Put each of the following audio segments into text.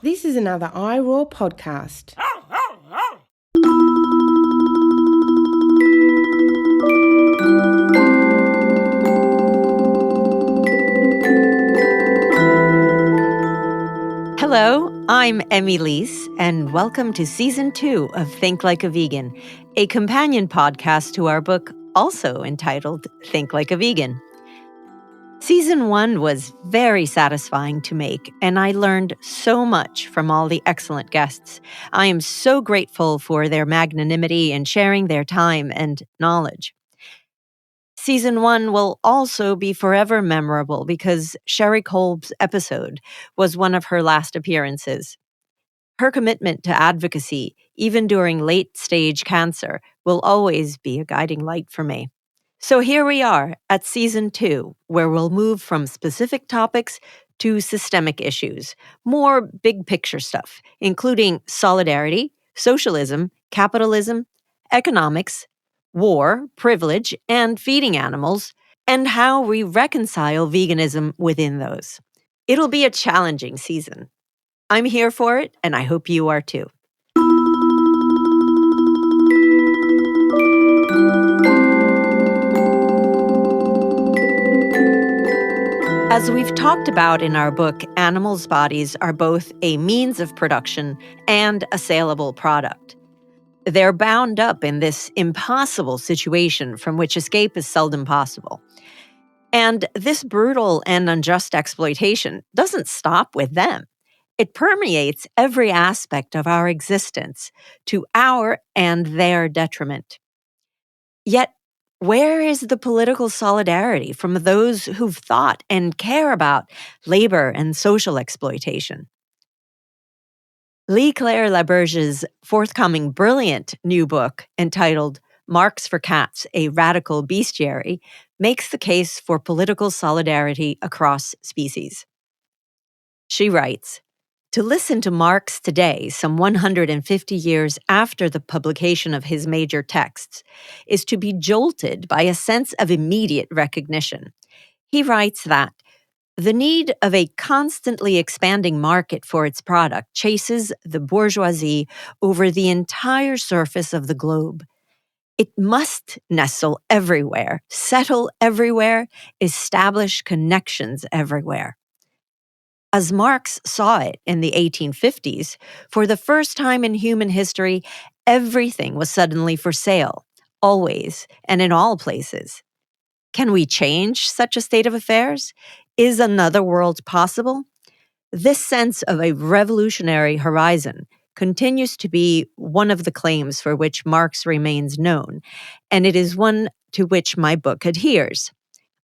This is another iRaw podcast. Hello, I'm Emmy Lease, and welcome to Season 2 of Think Like a Vegan, a companion podcast to our book also entitled Think Like a Vegan. Season 1 was very satisfying to make, and I learned so much from all the excellent guests. I am so grateful for their magnanimity in sharing their time and knowledge. Season 1 will also be forever memorable because Sherry Kolb's episode was one of her last appearances. Her commitment to advocacy, even during late-stage cancer, will always be a guiding light for me. So here we are at Season 2, where we'll move from specific topics to systemic issues, more big-picture stuff, including solidarity, socialism, capitalism, economics, war, privilege, and feeding animals, and how we reconcile veganism within those. It'll be a challenging season. I'm here for it, and I hope you are too. As we've talked about in our book, animals' bodies are both a means of production and a saleable product. They're bound up in this impossible situation from which escape is seldom possible. And this brutal and unjust exploitation doesn't stop with them. It permeates every aspect of our existence to our and their detriment. Yet, where is the political solidarity from those who've thought and care about labor and social exploitation? Leigh Claire Berge's forthcoming brilliant new book entitled Marx for Cats, a Radical Bestiary makes the case for political solidarity across species. She writes, "To listen to Marx today, some 150 years after the publication of his major texts, is to be jolted by a sense of immediate recognition." He writes that the need of a constantly expanding market for its product chases the bourgeoisie over the entire surface of the globe. It must nestle everywhere, settle everywhere, establish connections everywhere. As Marx saw it in the 1850s, for the first time in human history, everything was suddenly for sale, always and in all places. Can we change such a state of affairs? Is another world possible? This sense of a revolutionary horizon continues to be one of the claims for which Marx remains known, and it is one to which my book adheres.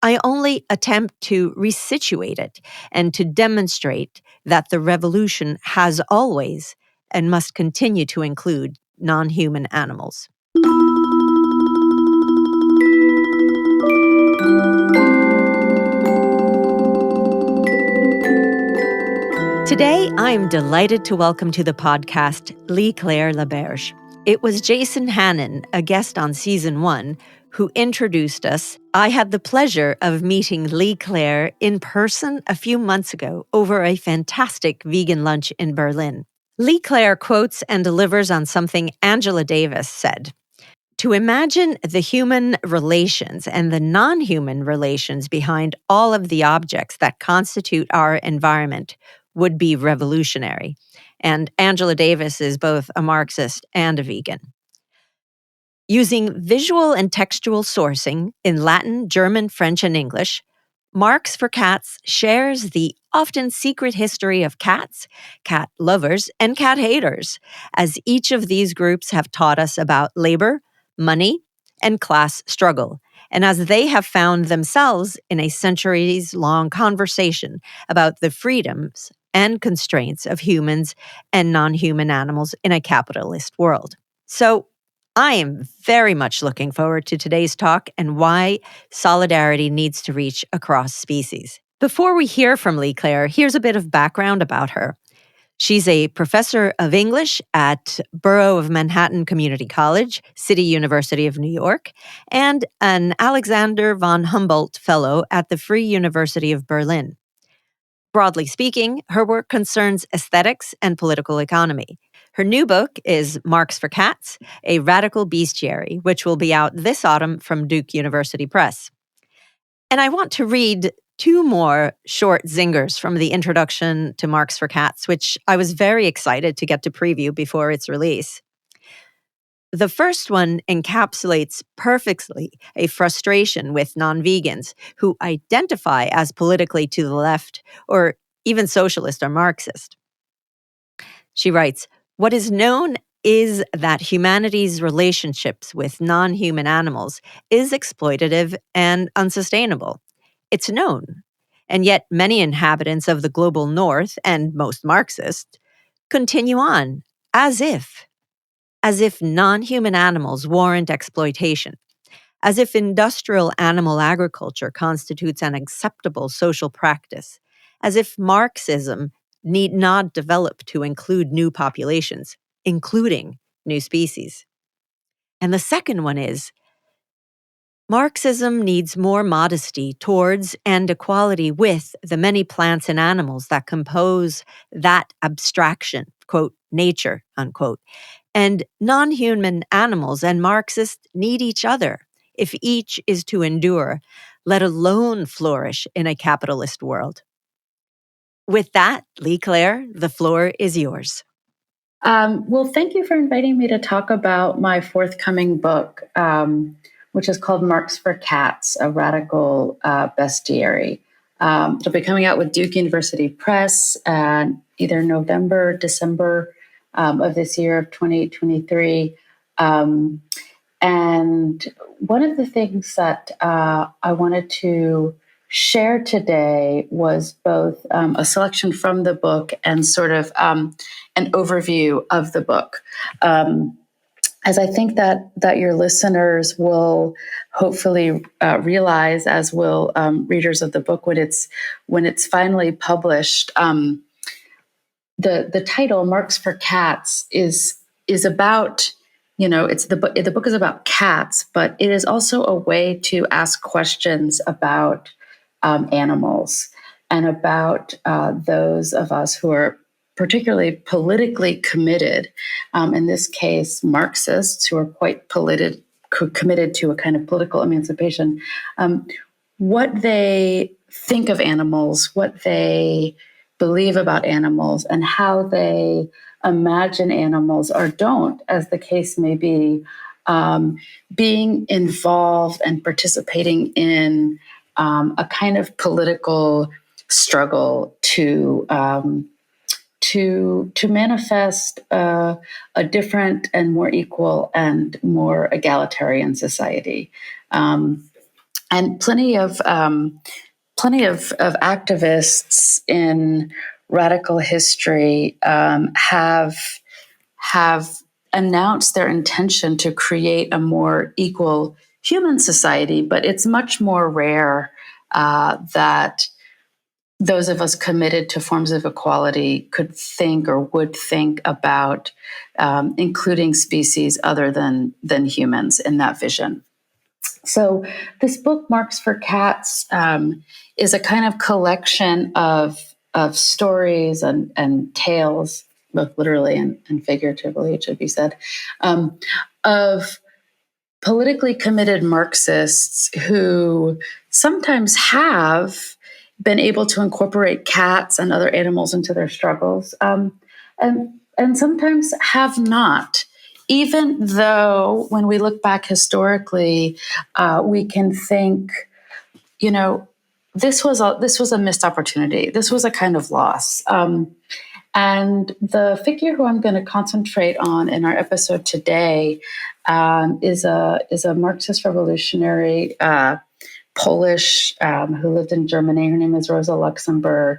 I only attempt to resituate it and to demonstrate that the revolution has always and must continue to include non-human animals. Today, I am delighted to welcome to the podcast Leigh Claire Berge. It was Jason Hannon, a guest on Season 1, who introduced us. I had the pleasure of meeting Leigh Claire in person a few months ago over a fantastic vegan lunch in Berlin. Leigh Claire quotes and delivers on something Angela Davis said. To imagine the human relations and the non-human relations behind all of the objects that constitute our environment would be revolutionary. And Angela Davis is both a Marxist and a vegan. Using visual and textual sourcing in Latin, German, French, and English, Marx for Cats shares the often secret history of cats, cat lovers, and cat haters, as each of these groups have taught us about labor, money, and class struggle, and as they have found themselves in a centuries-long conversation about the freedoms and constraints of humans and non-human animals in a capitalist world. So, I am very much looking forward to today's talk and why solidarity needs to reach across species. Before we hear from Leigh Claire, here's a bit of background about her. She's a professor of English at Borough of Manhattan Community College, City University of New York, and an Alexander von Humboldt Fellow at the Free University of Berlin. Broadly speaking, her work concerns aesthetics and political economy. Her new book is Marx for Cats, a Radical Bestiary, which will be out this autumn from Duke University Press. And I want to read two more short zingers from the introduction to Marx for Cats, which I was very excited to get to preview before its release. The first one encapsulates perfectly a frustration with non-vegans who identify as politically to the left or even socialist or Marxist. She writes, "What is known is that humanity's relationships with non-human animals is exploitative and unsustainable. It's known. And yet many inhabitants of the global north, and most Marxists, continue on as if non-human animals warrant exploitation, as if industrial animal agriculture constitutes an acceptable social practice, as if Marxism need not develop to include new populations, including new species." And the second one is, Marxism needs more modesty towards and equality with the many plants and animals that compose that abstraction, quote, nature, unquote. And non-human animals and Marxists need each other if each is to endure, let alone flourish in a capitalist world. With that, Leigh Claire, the floor is yours. Well, thank you for inviting me to talk about my forthcoming book, which is called Marx for Cats, a Radical Bestiary. It'll be coming out with Duke University Press either November, December of this year of 2023. And one of the things that I wanted to share today was both a selection from the book and sort of an overview of the book. As I think that your listeners will hopefully realize, as will readers of the book when it's finally published, the title Marx for Cats is about, it's the book is about cats, but it is also a way to ask questions about animals and about those of us who are particularly politically committed, in this case, Marxists who are quite committed to a kind of political emancipation, what they think of animals, what they believe about animals, and how they imagine animals or don't, as the case may be, being involved and participating in a kind of political struggle to manifest a different and more equal and more egalitarian society. And plenty of activists in radical history have announced their intention to create a more equal human society, but it's much more rare that those of us committed to forms of equality could think or would think about including species other than humans in that vision. So this book, Marx for Cats, is a kind of collection of stories and tales, both literally and figuratively, it should be said, of politically committed Marxists who sometimes have been able to incorporate cats and other animals into their struggles, and sometimes have not. Even though when we look back historically, we can think, this was a missed opportunity. This was a kind of loss. And the figure who I'm going to concentrate on in our episode today is a Marxist revolutionary Polish who lived in Germany. Her name is Rosa Luxemburg.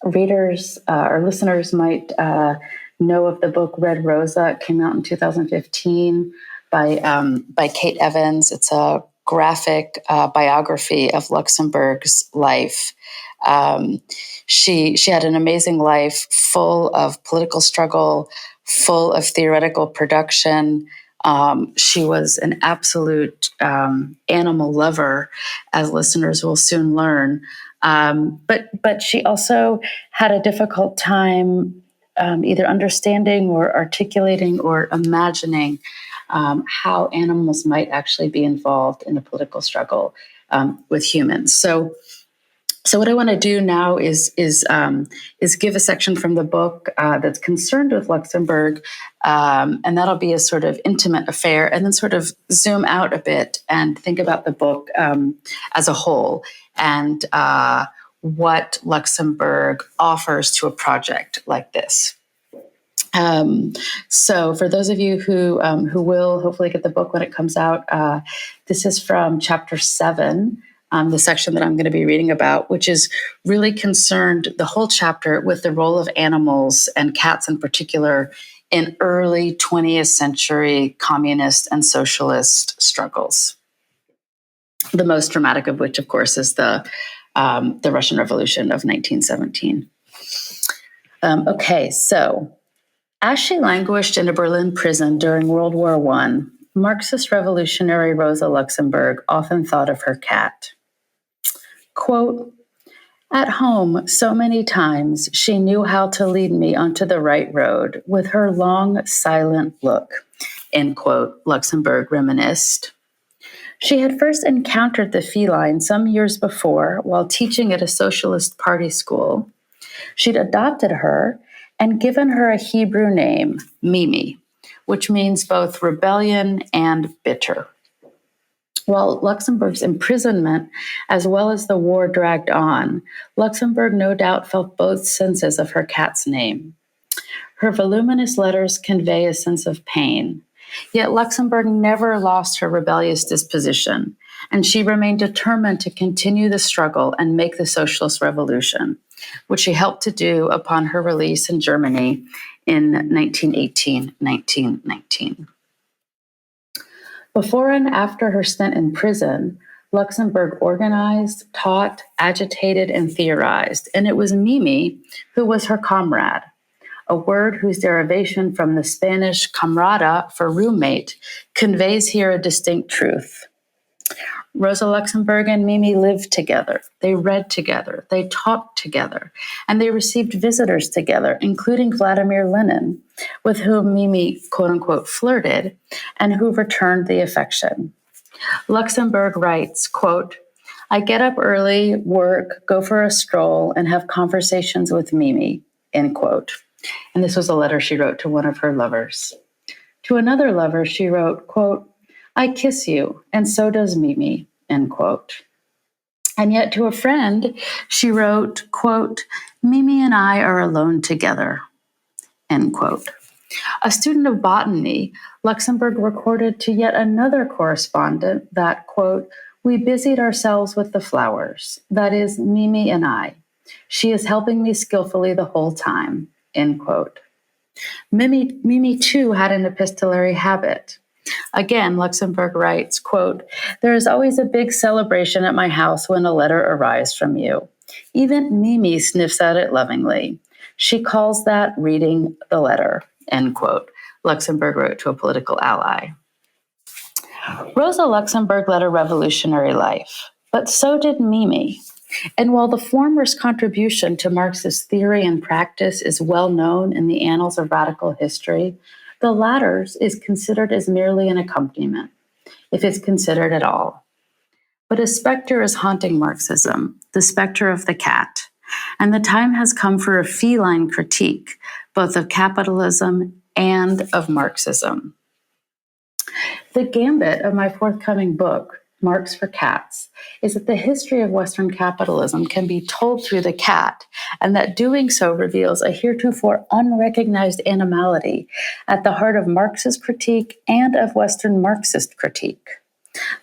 Readers or listeners might know of the book Red Rosa. It came out in 2015 by Kate Evans. It's a graphic biography of Luxemburg's life. She had an amazing life, full of political struggle, full of theoretical production. She was an absolute animal lover, as listeners will soon learn. But she also had a difficult time either understanding or articulating or imagining how animals might actually be involved in a political struggle with humans. So what I want to do now is give a section from the book that's concerned with Luxembourg, and that'll be a sort of intimate affair, and then sort of zoom out a bit and think about the book as a whole and what Luxembourg offers to a project like this. So for those of you who will hopefully get the book when it comes out, this is from chapter 7. The section that I'm going to be reading about, which is really concerned, the whole chapter, with the role of animals and cats in particular in early 20th century communist and socialist struggles. The most dramatic of which, of course, is the Russian Revolution of 1917. Okay, so as she languished in a Berlin prison during World War I, Marxist revolutionary Rosa Luxemburg often thought of her cat. Quote, "At home, so many times she knew how to lead me onto the right road with her long, silent look," end quote, Luxemburg reminisced. She had first encountered the feline some years before while teaching at a socialist party school. She'd adopted her and given her a Hebrew name, Mimi, which means both rebellion and bitter. While Luxemburg's imprisonment, as well as the war, dragged on, Luxemburg no doubt felt both senses of her cat's name. Her voluminous letters convey a sense of pain, yet Luxemburg never lost her rebellious disposition, and she remained determined to continue the struggle and make the socialist revolution, which she helped to do upon her release in Germany in 1918-1919. Before and after her stint in prison, Luxemburg organized, taught, agitated, and theorized, and it was Mimi who was her comrade, a word whose derivation from the Spanish camarada for roommate conveys here a distinct truth. Rosa Luxemburg and Mimi lived together, they read together, they talked together, and they received visitors together, including Vladimir Lenin, with whom Mimi, quote-unquote, flirted, and who returned the affection. Luxemburg writes, quote, "I get up early, work, go for a stroll, and have conversations with Mimi," end quote. And this was a letter she wrote to one of her lovers. To another lover, she wrote, quote, "I kiss you, and so does Mimi," end quote. And yet to a friend, she wrote, quote, "Mimi and I are alone together," end quote. A student of botany, Luxemburg recorded to yet another correspondent that, quote, "We busied ourselves with the flowers, that is, Mimi and I. She is helping me skillfully the whole time," end quote. Mimi too had an epistolary habit. Again, Luxemburg writes, quote, "There is always a big celebration at my house when a letter arrives from you. Even Mimi sniffs at it lovingly. She calls that reading the letter," end quote, Luxemburg wrote to a political ally. Rosa Luxemburg led a revolutionary life, but so did Mimi. And while the former's contribution to Marxist theory and practice is well known in the annals of radical history, the latter's is considered as merely an accompaniment, if it's considered at all. But a specter is haunting Marxism, the specter of the cat, and the time has come for a feline critique, both of capitalism and of Marxism. The gambit of my forthcoming book, Marx for Cats, is that the history of Western capitalism can be told through the cat, and that doing so reveals a heretofore unrecognized animality at the heart of Marx's critique and of Western Marxist critique.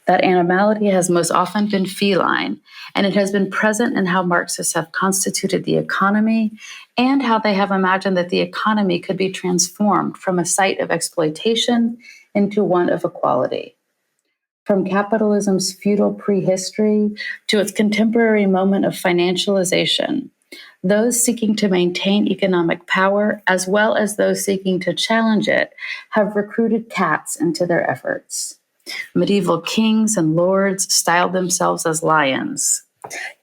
That animality has most often been feline, and it has been present in how Marxists have constituted the economy and how they have imagined that the economy could be transformed from a site of exploitation into one of equality. From capitalism's feudal prehistory to its contemporary moment of financialization, those seeking to maintain economic power, as well as those seeking to challenge it, have recruited cats into their efforts. Medieval kings and lords styled themselves as lions.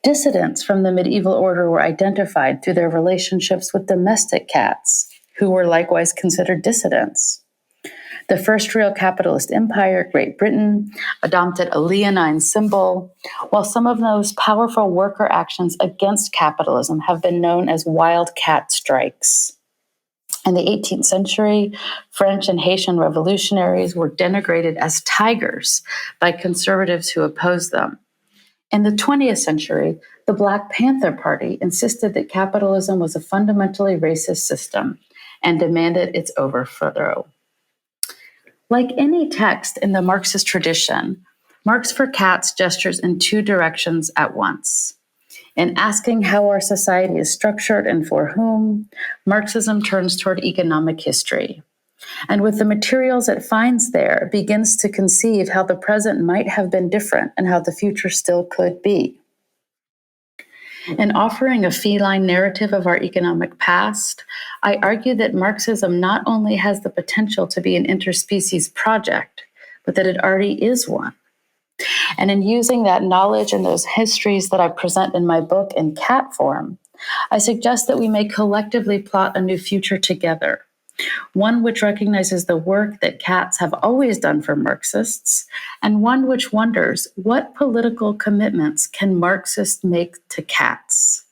Dissidents from the medieval order were identified through their relationships with domestic cats, who were likewise considered dissidents. The first real capitalist empire, Great Britain, adopted a leonine symbol, while some of those powerful worker actions against capitalism have been known as wild cat strikes. In the 18th century, French and Haitian revolutionaries were denigrated as tigers by conservatives who opposed them. In the 20th century, the Black Panther Party insisted that capitalism was a fundamentally racist system and demanded its overthrow. Like any text in the Marxist tradition, Marx for Cats gestures in two directions at once. In asking how our society is structured and for whom, Marxism turns toward economic history. And with the materials it finds there, it begins to conceive how the present might have been different and how the future still could be. In offering a feline narrative of our economic past, I argue that Marxism not only has the potential to be an interspecies project, but that it already is one. And in using that knowledge and those histories that I present in my book in cat form, I suggest that we may collectively plot a new future together, one which recognizes the work that cats have always done for Marxists, and one which wonders what political commitments can Marxists make to cats.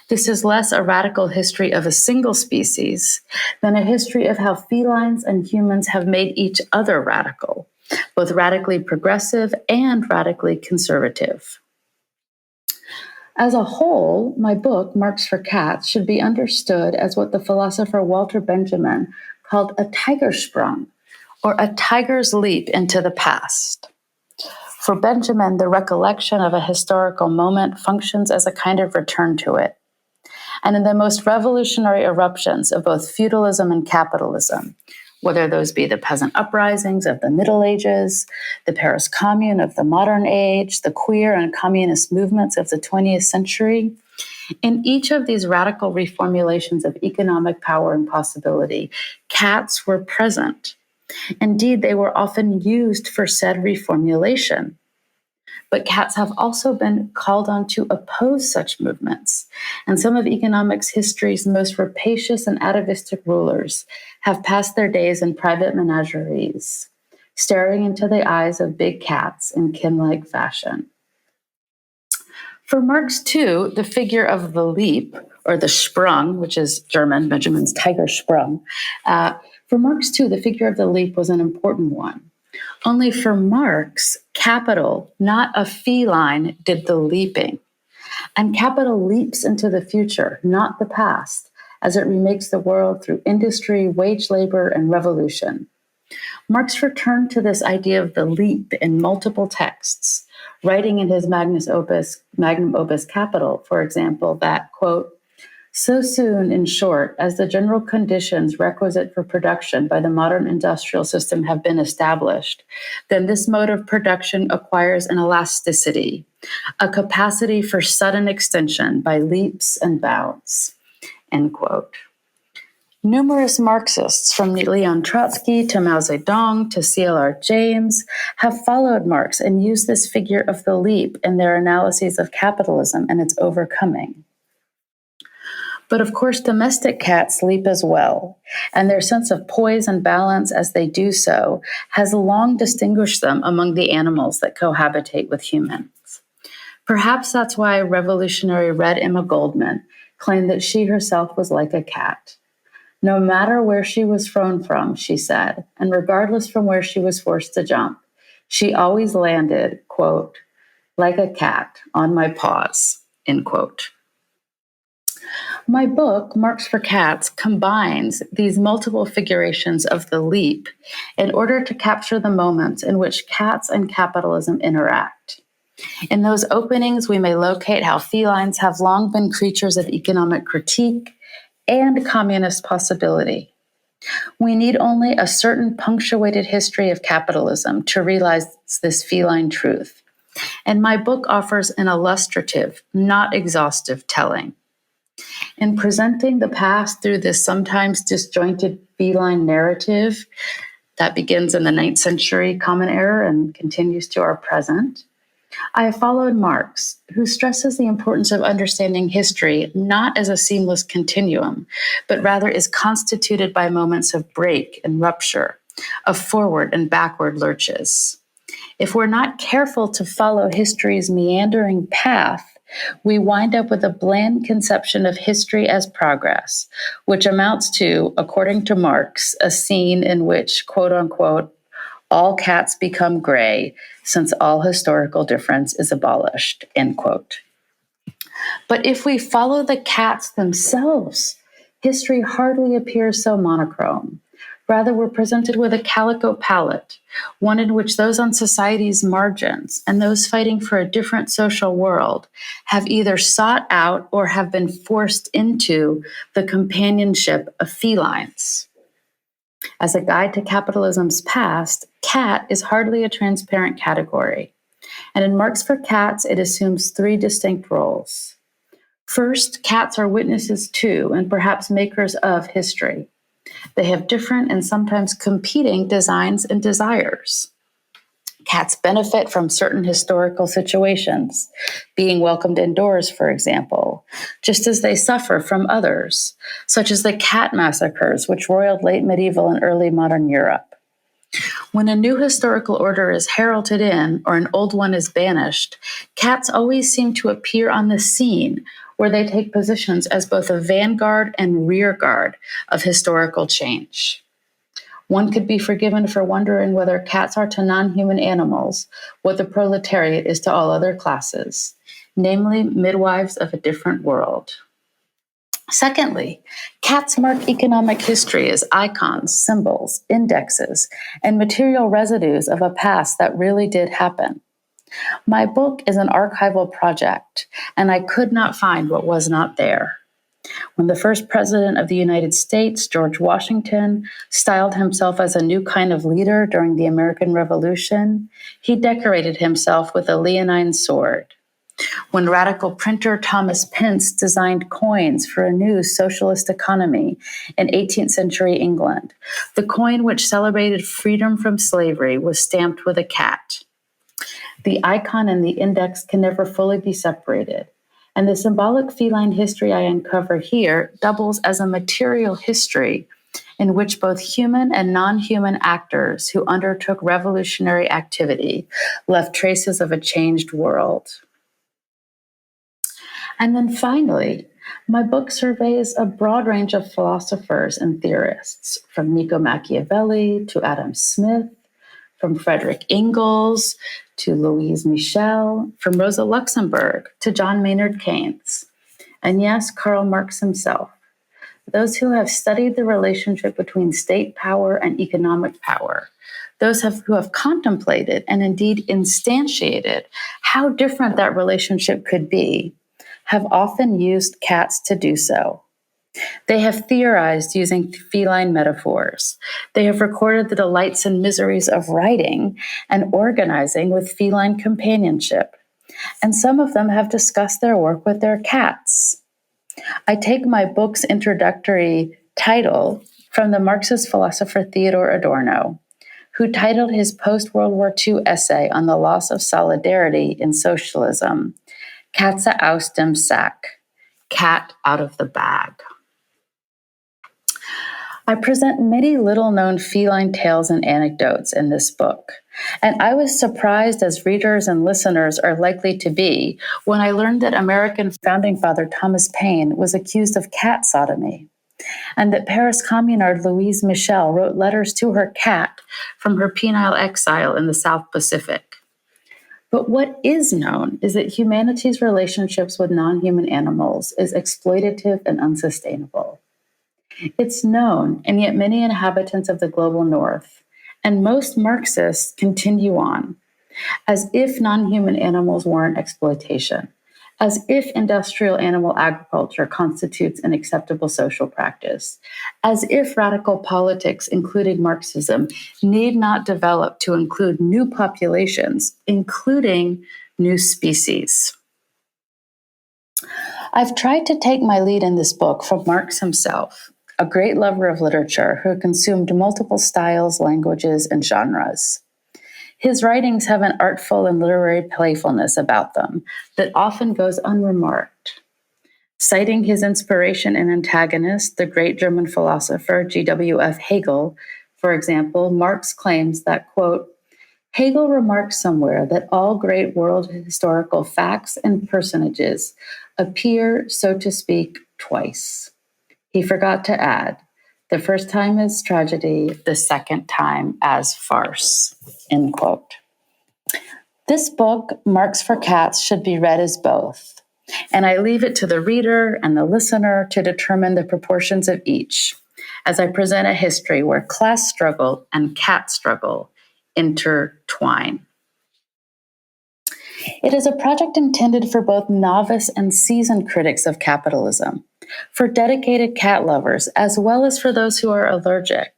This is less a radical history of a single species than a history of how felines and humans have made each other radical, both radically progressive and radically conservative. As a whole, my book, Marx for Cats, should be understood as what the philosopher Walter Benjamin called a Tigersprung, or a tiger's leap into the past. For Benjamin, the recollection of a historical moment functions as a kind of return to it. And in the most revolutionary eruptions of both feudalism and capitalism, whether those be the peasant uprisings of the Middle Ages, the Paris Commune of the modern age, the queer and communist movements of the 20th century, in each of these radical reformulations of economic power and possibility, cats were present. Indeed, they were often used for said reformulation. But cats have also been called on to oppose such movements. And some of economics history's most rapacious and atavistic rulers have passed their days in private menageries, staring into the eyes of big cats in kin-like fashion. For Marx, too, the figure of the leap, or the Sprung, which is German, Benjamin's Tigersprung, for Marx, too, the figure of the leap was an important one. Only for Marx, capital, not a feline, did the leaping. And capital leaps into the future, not the past, as it remakes the world through industry, wage labor, and revolution. Marx returned to this idea of the leap in multiple texts, writing in his magnum opus Capital, for example, that, quote, so soon, in short, as the general conditions requisite for production by the modern industrial system have been established, then this mode of production acquires an elasticity, a capacity for sudden extension by leaps and bounds, end quote. Numerous Marxists, from Leon Trotsky to Mao Zedong to C.L.R. James, have followed Marx and used this figure of the leap in their analyses of capitalism and its overcoming. But of course, domestic cats leap as well, and their sense of poise and balance as they do so has long distinguished them among the animals that cohabitate with humans. Perhaps that's why revolutionary Red Emma Goldman claimed that she herself was like a cat. No matter where she was thrown from, she said, and regardless from where she was forced to jump, she always landed, quote, like a cat on my paws, end quote. My book, Marx for Cats, combines these multiple figurations of the leap in order to capture the moments in which cats and capitalism interact. In those openings, we may locate how felines have long been creatures of economic critique and communist possibility. We need only a certain punctuated history of capitalism to realize this feline truth. And my book offers an illustrative, not exhaustive telling. In presenting the past through this sometimes disjointed feline narrative that begins in the 9th century Common Era and continues to our present, I have followed Marx, who stresses the importance of understanding history not as a seamless continuum, but rather is constituted by moments of break and rupture, of forward and backward lurches. If we're not careful to follow history's meandering path, we wind up with a bland conception of history as progress, which amounts to, according to Marx, a scene in which, quote unquote, all cats become gray since all historical difference is abolished, end quote. But if we follow the cats themselves, history hardly appears so monochrome. Rather, we're presented with a calico palette, one in which those on society's margins and those fighting for a different social world have either sought out or have been forced into the companionship of felines. As a guide to capitalism's past, cat is hardly a transparent category. And in Marx for Cats, it assumes three distinct roles. First, cats are witnesses to and perhaps makers of history. They have different and sometimes competing designs and desires. Cats benefit from certain historical situations, being welcomed indoors, for example, just as they suffer from others, such as the cat massacres which roiled late medieval and early modern Europe. When a new historical order is heralded in or an old one is banished, cats always seem to appear on the scene, where they take positions as both a vanguard and rear guard of historical change. One could be forgiven for wondering whether cats are to non-human animals what the proletariat is to all other classes, namely midwives of a different world. Secondly, cats mark economic history as icons, symbols, indexes, and material residues of a past that really did happen. My book is an archival project, and I could not find what was not there. When the first president of the United States, George Washington, styled himself as a new kind of leader during the American Revolution, he decorated himself with a leonine sword. When radical printer Thomas Pence designed coins for a new socialist economy in 18th century England, the coin which celebrated freedom from slavery was stamped with a cat. The icon and the index can never fully be separated, and the symbolic feline history I uncover here doubles as a material history in which both human and non-human actors who undertook revolutionary activity left traces of a changed world. And then finally, my book surveys a broad range of philosophers and theorists, from Niccolo Machiavelli to Adam Smith, from Frederick Engels to Louise Michel, from Rosa Luxemburg to John Maynard Keynes, and yes, Karl Marx himself. Those who have studied the relationship between state power and economic power, those who have contemplated and indeed instantiated how different that relationship could be, have often used cats to do so. They have theorized using feline metaphors. They have recorded the delights and miseries of writing and organizing with feline companionship. And some of them have discussed their work with their cats. I take my book's introductory title from the Marxist philosopher Theodor Adorno, who titled his post-World War II essay on the loss of solidarity in socialism, Katze aus dem Sack, cat out of the bag. I present many little-known feline tales and anecdotes in this book, and I was surprised, as readers and listeners are likely to be, when I learned that American founding father Thomas Paine was accused of cat sodomy, and that Paris communard Louise Michel wrote letters to her cat from her penile exile in the South Pacific. But what is known is that humanity's relationships with non-human animals is exploitative and unsustainable. It's known, and yet many inhabitants of the global north, and most Marxists, continue on, as if non-human animals warrant exploitation, as if industrial animal agriculture constitutes an acceptable social practice, as if radical politics, including Marxism, need not develop to include new populations, including new species. I've tried to take my lead in this book from Marx himself, a great lover of literature who consumed multiple styles, languages, and genres. His writings have an artful and literary playfulness about them that often goes unremarked. Citing his inspiration and antagonist, the great German philosopher G.W.F. Hegel, for example, Marx claims that, quote, Hegel remarks somewhere that all great world historical facts and personages appear, so to speak, twice. He forgot to add, the first time as tragedy, the second time as farce, end quote. This book, Marx for Cats, should be read as both, and I leave it to the reader and the listener to determine the proportions of each, as I present a history where class struggle and cat struggle intertwine. It is a project intended for both novice and seasoned critics of capitalism, for dedicated cat lovers, as well as for those who are allergic.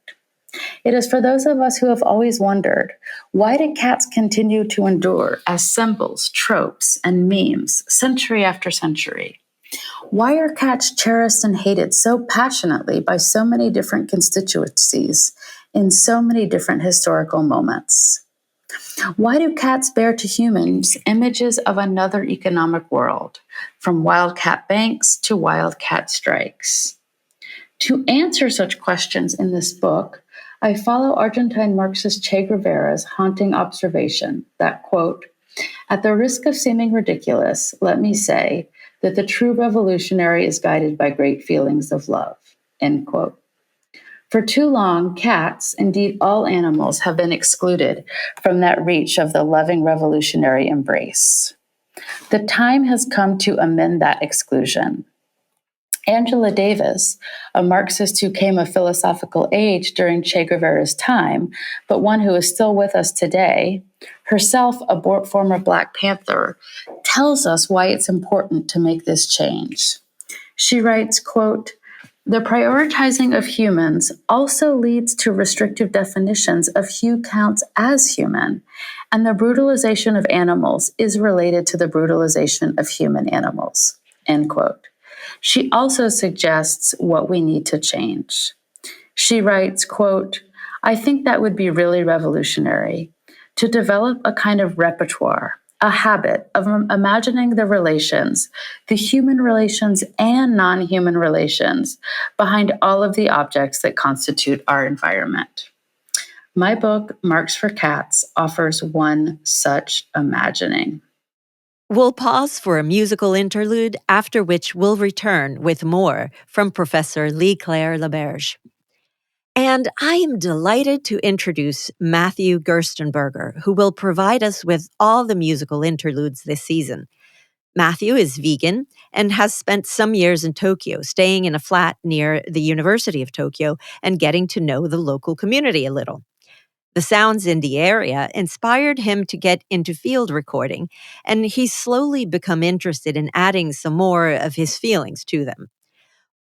It is for those of us who have always wondered, why do cats continue to endure as symbols, tropes, and memes century after century? Why are cats cherished and hated so passionately by so many different constituencies in so many different historical moments? Why do cats bear to humans images of another economic world, from wildcat banks to wildcat strikes? To answer such questions in this book, I follow Argentine Marxist Che Guevara's haunting observation that, quote, at the risk of seeming ridiculous, let me say that the true revolutionary is guided by great feelings of love, end quote. For too long, cats, indeed all animals, have been excluded from that reach of the loving revolutionary embrace. The time has come to amend that exclusion. Angela Davis, a Marxist who came of philosophical age during Che Guevara's time, but one who is still with us today, herself a former Black Panther, tells us why it's important to make this change. She writes, quote, the prioritizing of humans also leads to restrictive definitions of who counts as human, and the brutalization of animals is related to the brutalization of human animals, end quote. She also suggests what we need to change. She writes, quote, I think that would be really revolutionary, to develop a kind of repertoire, a habit of imagining the relations, the human relations and non-human relations behind all of the objects that constitute our environment. My book, Marx for Cats, offers one such imagining. We'll pause for a musical interlude, after which we'll return with more from Professor Leigh Claire Berge. And I am delighted to introduce Matthew Gerstenberger, who will provide us with all the musical interludes this season. Matthew is vegan and has spent some years in Tokyo, staying in a flat near the University of Tokyo and getting to know the local community a little. The sounds in the area inspired him to get into field recording, and he's slowly become interested in adding some more of his feelings to them.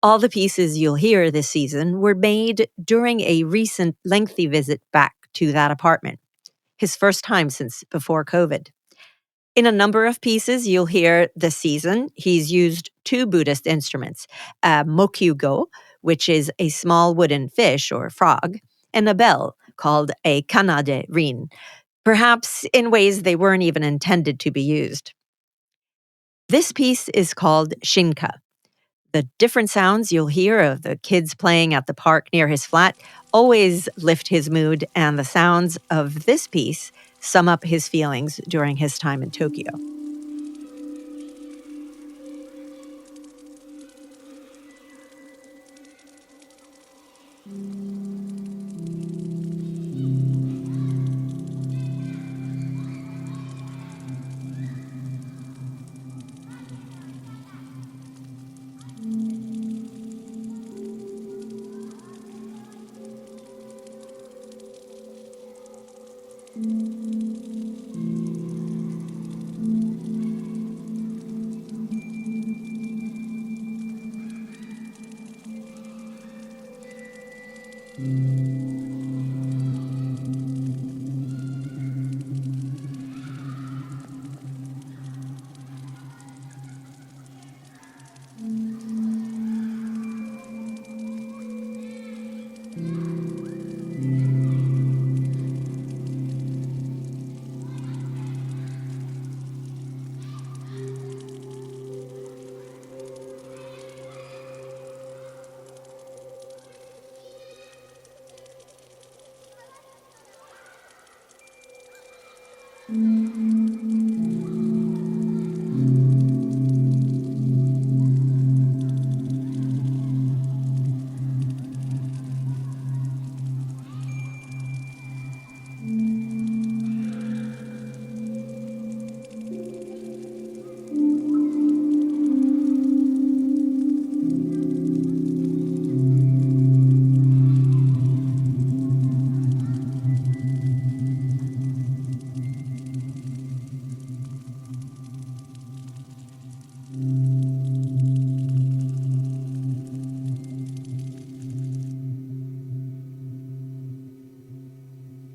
All the pieces you'll hear this season were made during a recent lengthy visit back to that apartment, his first time since before COVID. In a number of pieces you'll hear this season, he's used two Buddhist instruments, a mokyugo, which is a small wooden fish or frog, and a bell called a kanade rin, perhaps in ways they weren't even intended to be used. This piece is called Shinka. The different sounds you'll hear of the kids playing at the park near his flat always lift his mood, and the sounds of this piece sum up his feelings during his time in Tokyo.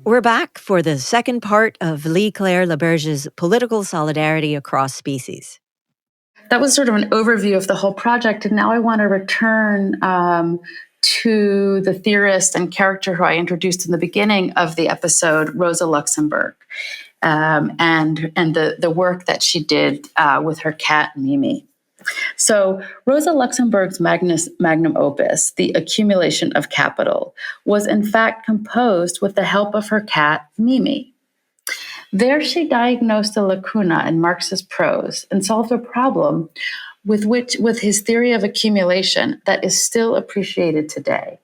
We're back for the second part of Leigh Claire Berge's political solidarity across species. That was sort of an overview of the whole project, and now I want to return to the theorist and character who I introduced in the beginning of the episode, Rosa Luxemburg, and the work that she did with her cat, Mimi. So Rosa Luxemburg's magnum opus, The Accumulation of Capital, was in fact composed with the help of her cat, Mimi. There she diagnosed a lacuna in Marx's prose and solved a problem with his theory of accumulation that is still appreciated today.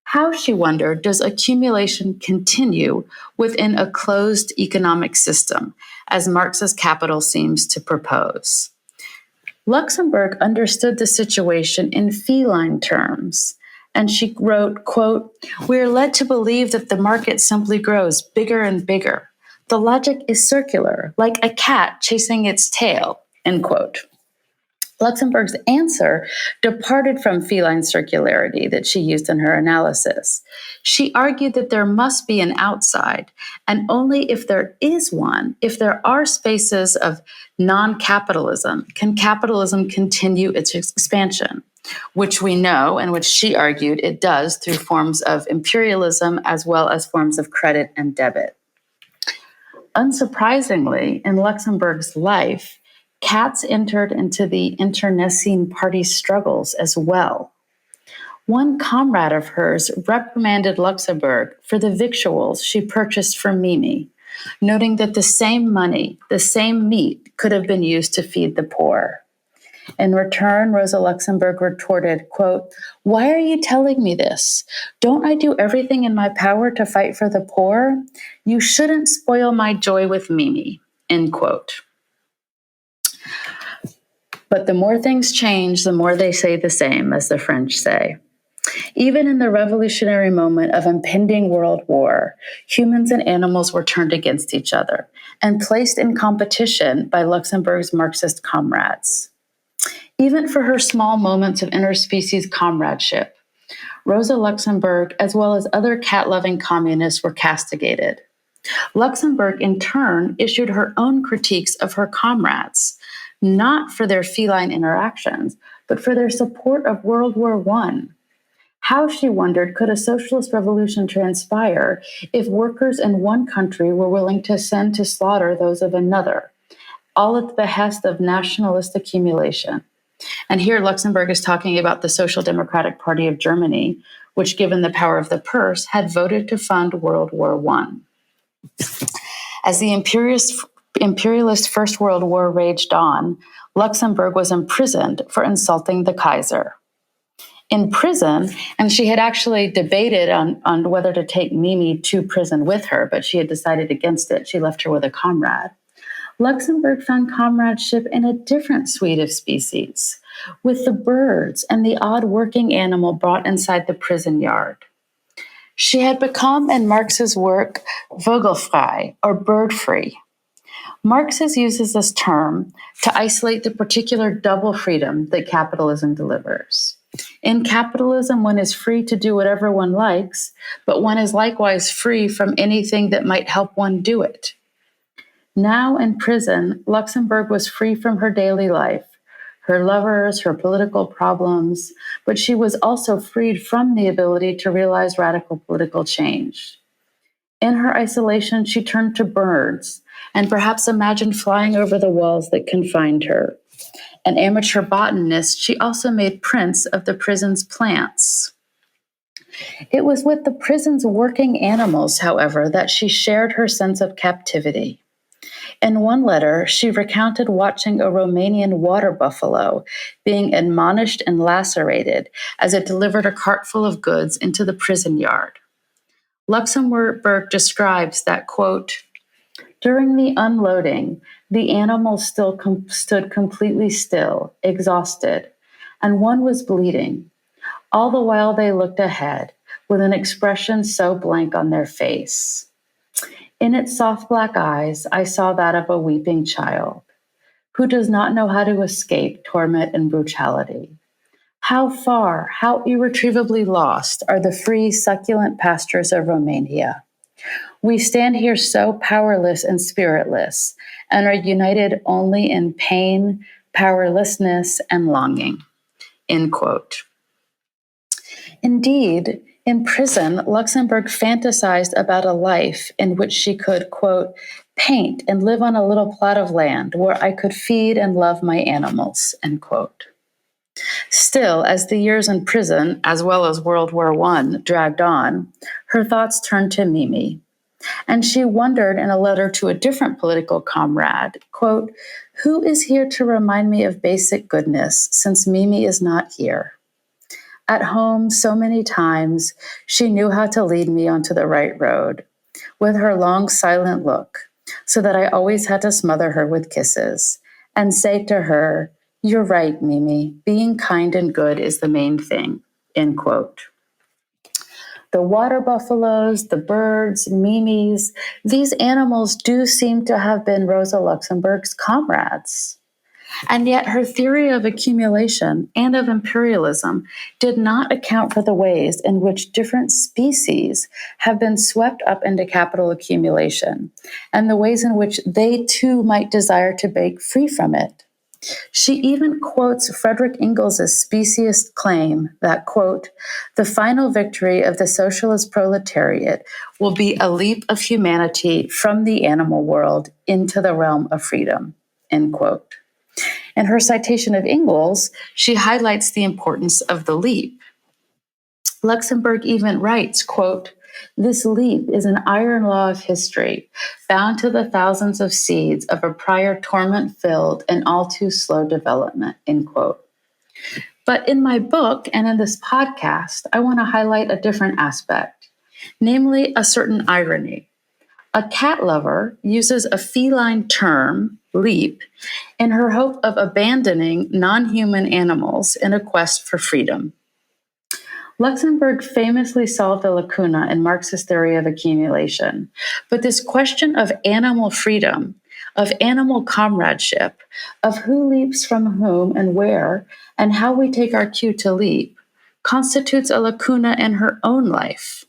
How, she wondered, does accumulation continue within a closed economic system, as Marx's Capital seems to propose? Luxemburg understood the situation in feline terms, and she wrote, quote, "We are led to believe that the market simply grows bigger and bigger. The logic is circular, like a cat chasing its tail," end quote. Luxemburg's answer departed from feline circularity that she used in her analysis. She argued that there must be an outside, and only if there is one, if there are spaces of non-capitalism, can capitalism continue its expansion, which we know, and which she argued it does through forms of imperialism as well as forms of credit and debit. Unsurprisingly, in Luxemburg's life, cats entered into the internecine party struggles as well. One comrade of hers reprimanded Luxemburg for the victuals she purchased for Mimi, noting that the same money, the same meat, could have been used to feed the poor. In return, Rosa Luxemburg retorted, quote, "Why are you telling me this? Don't I do everything in my power to fight for the poor? You shouldn't spoil my joy with Mimi," end quote. But the more things change, the more they say the same, as the French say. Even in the revolutionary moment of impending world war, humans and animals were turned against each other and placed in competition by Luxemburg's Marxist comrades. Even for her small moments of interspecies comradeship, Rosa Luxemburg, as well as other cat-loving communists, were castigated. Luxemburg, in turn, issued her own critiques of her comrades, not for their feline interactions, but for their support of World War I. How, she wondered, could a socialist revolution transpire if workers in one country were willing to send to slaughter those of another, all at the behest of nationalist accumulation? And here Luxemburg is talking about the Social Democratic Party of Germany, which, given the power of the purse, had voted to fund World War I. As the imperialist First World War raged on, Luxemburg was imprisoned for insulting the Kaiser. In prison, and she had actually debated on whether to take Mimi to prison with her, but she had decided against it. She left her with a comrade. Luxemburg found comradeship in a different suite of species, with the birds and the odd working animal brought inside the prison yard. She had become, in Marx's work, vogelfrei, or bird-free. Marx uses this term to isolate the particular double freedom that capitalism delivers. In capitalism, one is free to do whatever one likes, but one is likewise free from anything that might help one do it. Now in prison, Luxemburg was free from her daily life, her lovers, her political problems, but she was also freed from the ability to realize radical political change. In her isolation, she turned to birds and perhaps imagined flying over the walls that confined her. An amateur botanist, she also made prints of the prison's plants. It was with the prison's working animals, however, that she shared her sense of captivity. In one letter, she recounted watching a Romanian water buffalo being admonished and lacerated as it delivered a cart full of goods into the prison yard. Luxemburg describes that, quote, "During the unloading, the animals still stood completely still, exhausted, and one was bleeding. All the while they looked ahead with an expression so blank on their face. In its soft black eyes, I saw that of a weeping child who does not know how to escape torment and brutality. How far, how irretrievably lost are the free, succulent pastures of Romania? We stand here so powerless and spiritless, and are united only in pain, powerlessness, and longing. End quote. Indeed, in prison, Luxemburg fantasized about a life in which she could, quote, paint and live on a little plot of land where I could feed and love my animals, end quote. Still, as the years in prison, as well as World War I, dragged on, her thoughts turned to Mimi. And she wondered in a letter to a different political comrade, quote, who is here to remind me of basic goodness since Mimi is not here? At home, so many times, she knew how to lead me onto the right road with her long, silent look, so that I always had to smother her with kisses and say to her, you're right, Mimi, being kind and good is the main thing, end quote. The water buffaloes, the birds, Mimi's, these animals do seem to have been Rosa Luxemburg's comrades. And yet her theory of accumulation and of imperialism did not account for the ways in which different species have been swept up into capital accumulation, and the ways in which they too might desire to break free from it. She even quotes Frederick Engels' speciest claim that, quote, the final victory of the socialist proletariat will be a leap of humanity from the animal world into the realm of freedom, end quote. In her citation of Engels, she highlights the importance of the leap. Luxemburg even writes, quote, this leap is an iron law of history, bound to the thousands of seeds of a prior torment-filled and all too slow development, end quote. But in my book and in this podcast, I want to highlight a different aspect, namely a certain irony. A cat lover uses a feline term, leap, in her hope of abandoning non-human animals in a quest for freedom. Luxemburg famously solved a lacuna in Marx's theory of accumulation, but this question of animal freedom, of animal comradeship, of who leaps from whom and where, and how we take our cue to leap, constitutes a lacuna in her own life.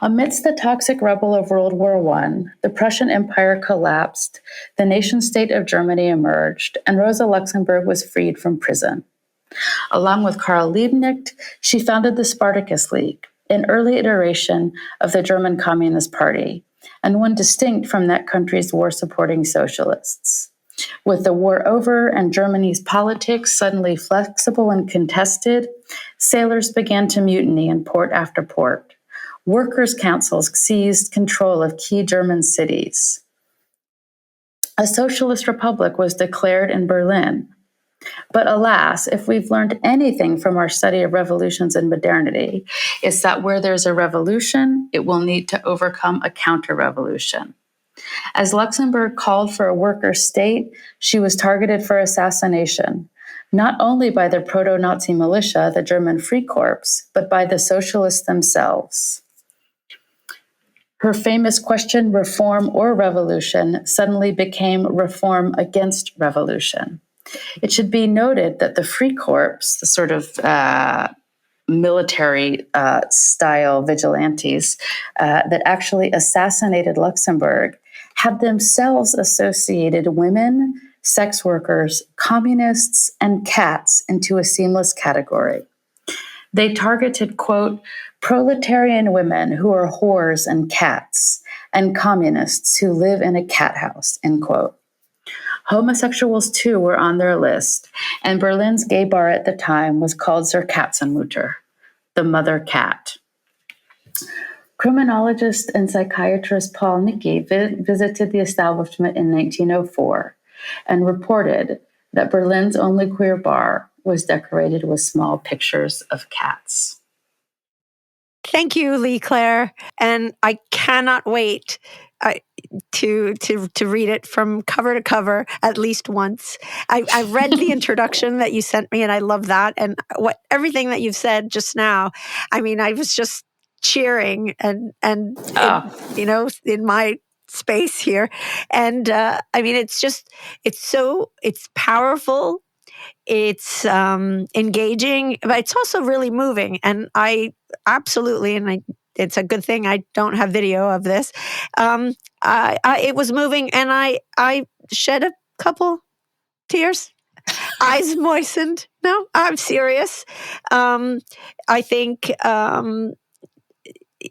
Amidst the toxic rubble of World War I, the Prussian Empire collapsed, the nation-state of Germany emerged, and Rosa Luxemburg was freed from prison. Along with Karl Liebknecht, she founded the Spartacus League, an early iteration of the German Communist Party, and one distinct from that country's war-supporting socialists. With the war over and Germany's politics suddenly flexible and contested, sailors began to mutiny in port after port. Workers' councils seized control of key German cities. A socialist republic was declared in Berlin. But alas, if we've learned anything from our study of revolutions in modernity, it's that where there's a revolution, it will need to overcome a counter-revolution. As Luxemburg called for a worker state, she was targeted for assassination, not only by the proto-Nazi militia, the German Free Corps, but by the socialists themselves. Her famous question, reform or revolution, suddenly became reform against revolution. It should be noted that the Free Corps, the sort of military style vigilantes that actually assassinated Luxemburg, had themselves associated women, sex workers, communists, and cats into a seamless category. They targeted, quote, proletarian women who are whores and cats, and communists who live in a cat house, end quote. Homosexuals, too, were on their list, and Berlin's gay bar at the time was called Zur Katzenmutter, the mother cat. Criminologist and psychiatrist Paul Nicky visited the establishment in 1904 and reported that Berlin's only queer bar was decorated with small pictures of cats. Thank you, Leigh Claire. And I cannot wait to read it from cover to cover at least once. I read the introduction that you sent me, and I love that. And everything that you've said just now, I mean, I was just cheering and in my space here. And I mean, it's powerful. It's engaging, but it's also really moving. And I absolutely, and I it's a good thing I don't have video of this. It was moving, and I shed a couple tears. Eyes moistened. No, I'm serious. I think,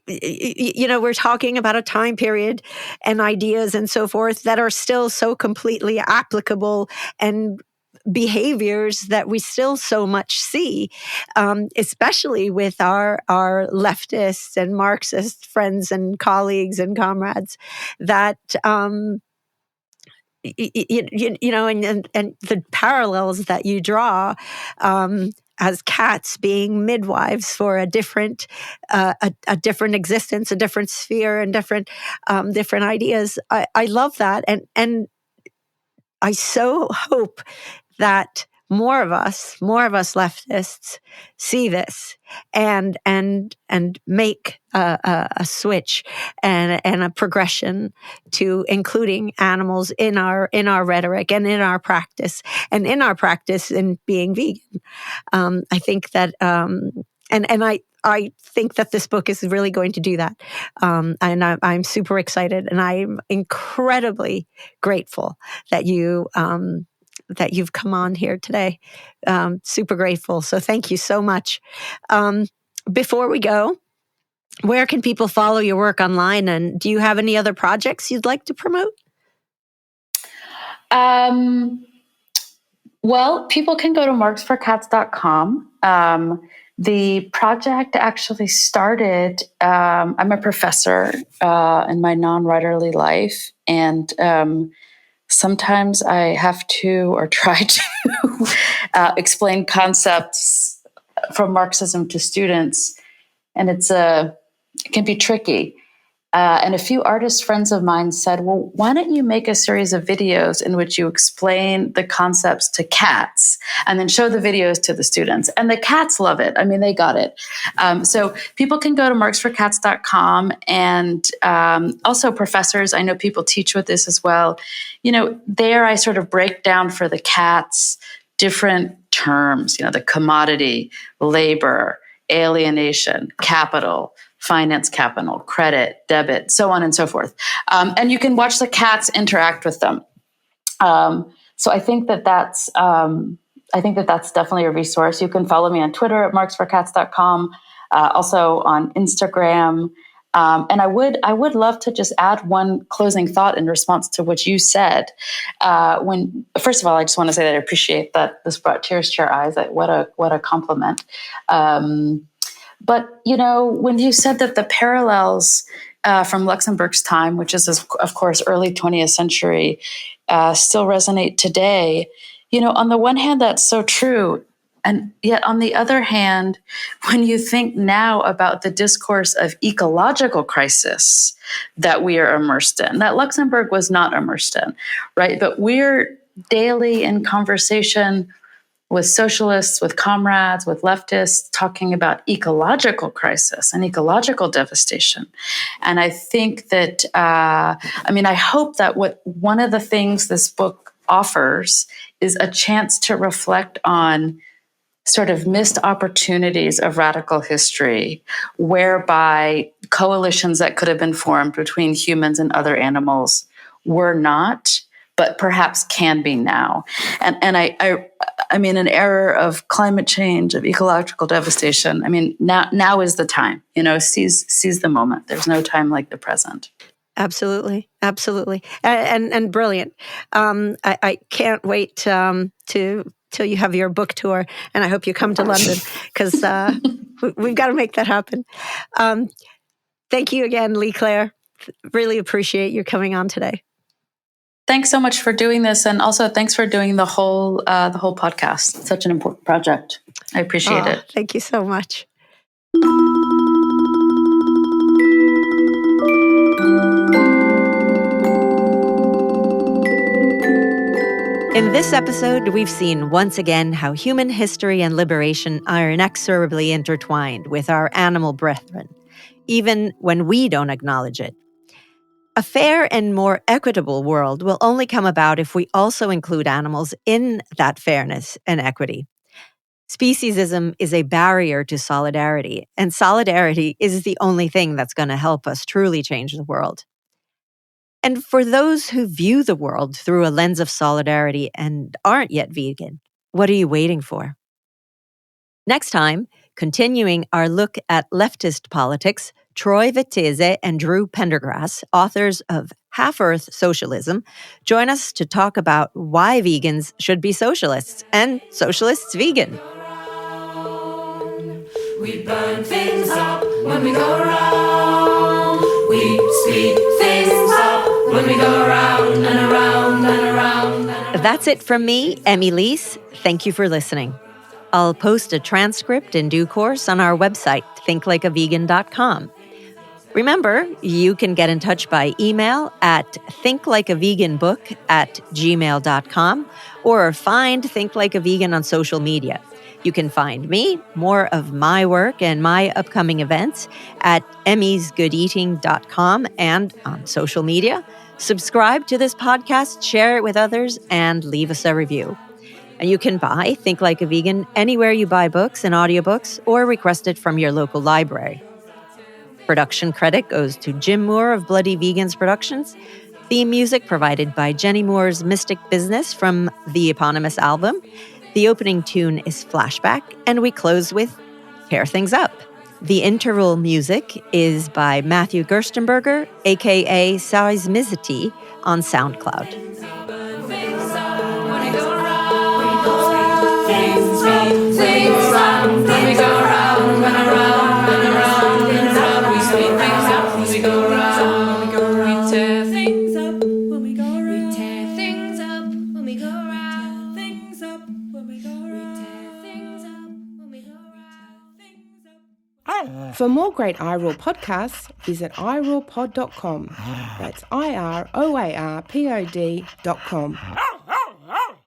we're talking about a time period and ideas and so forth that are still so completely applicable, and behaviors that we still so much see, especially with our leftist and Marxist friends and colleagues and comrades, that and the parallels that you draw, as cats being midwives for a different existence, a different sphere, and different ideas. I love that, and I so hope that more of us leftists see this and make a switch and a progression to including animals in our rhetoric and in our practice in being vegan. I think that I think that this book is really going to do that. And I'm super excited, and I'm incredibly grateful that you've come on here today. Super grateful. So thank you so much. Before we go, where can people follow your work online? And do you have any other projects you'd like to promote? Well, people can go to marxforcats.com. The project actually started, I'm a professor in my non-writerly life, and sometimes I have to, or try to, explain concepts from Marxism to students, and it can be tricky. And a few artist friends of mine said, well, why don't you make a series of videos in which you explain the concepts to cats and then show the videos to the students? And the cats love it. I mean, they got it. So people can go to marxforcats.com, and also professors, I know people teach with this as well. There I sort of break down for the cats different terms, the commodity, labor, alienation, capital, finance capital, credit, debit, so on and so forth. And you can watch the cats interact with them. So I think that that's definitely a resource. You can follow me on Twitter at marxforcats.com, also on Instagram. And I would love to just add one closing thought in response to what you said. First of all, I just want to say that I appreciate that this brought tears to your eyes. What a compliment. But, when you said that the parallels from Luxemburg's time, which is, of course, early 20th century, still resonate today, on the one hand, that's so true. And yet, on the other hand, when you think now about the discourse of ecological crisis that we are immersed in, that Luxemburg was not immersed in, right? But we're daily in conversation with socialists, with comrades, with leftists, talking about ecological crisis and ecological devastation. And I think that, I hope that one of the things this book offers is a chance to reflect on sort of missed opportunities of radical history, whereby coalitions that could have been formed between humans and other animals were not, but perhaps can be now. And I mean, an era of climate change, of ecological devastation. I mean, now is the time. Seize the moment. There's no time like the present. Absolutely, and brilliant. I can't wait till you have your book tour, and I hope you come to London, because we've got to make that happen. Thank you again, Leigh Claire. Really appreciate you coming on today. Thanks so much for doing this, and also thanks for doing the whole podcast. It's such an important project. I appreciate it. Thank you so much. In this episode, we've seen once again how human history and liberation are inexorably intertwined with our animal brethren, even when we don't acknowledge it. A fair and more equitable world will only come about if we also include animals in that fairness and equity. Speciesism is a barrier to solidarity, and solidarity is the only thing that's going to help us truly change the world. And for those who view the world through a lens of solidarity and aren't yet vegan, what are you waiting for? Next time, continuing our look at leftist politics, Troy Vettese and Drew Pendergrass, authors of Half-Earth Socialism, join us to talk about why vegans should be socialists and socialists vegan. We burn things up when we go round. We speed things up when we go round and around and around. That's it from me, Emmy Lease. Thank you for listening. I'll post a transcript in due course on our website, thinklikeavegan.com. Remember, you can get in touch by email at thinklikeaveganbook@gmail.com or find Think Like a Vegan on social media. You can find me, more of my work and my upcoming events at emmysgoodeating.com and on social media. Subscribe to this podcast, share it with others, and leave us a review. And you can buy Think Like a Vegan anywhere you buy books and audiobooks or request it from your local library. Production credit goes to Jim Moore of Bloody Vegans Productions. Theme music provided by Jenny Moore's Mystic Business from the eponymous album. The opening tune is Flashback, and we close with Tear Things Up. The interval music is by Matthew Gerstenberger, a.k.a. Seismicity, on SoundCloud. For more great iRaw podcasts, visit irawpod.com. That's IROARPOD.com.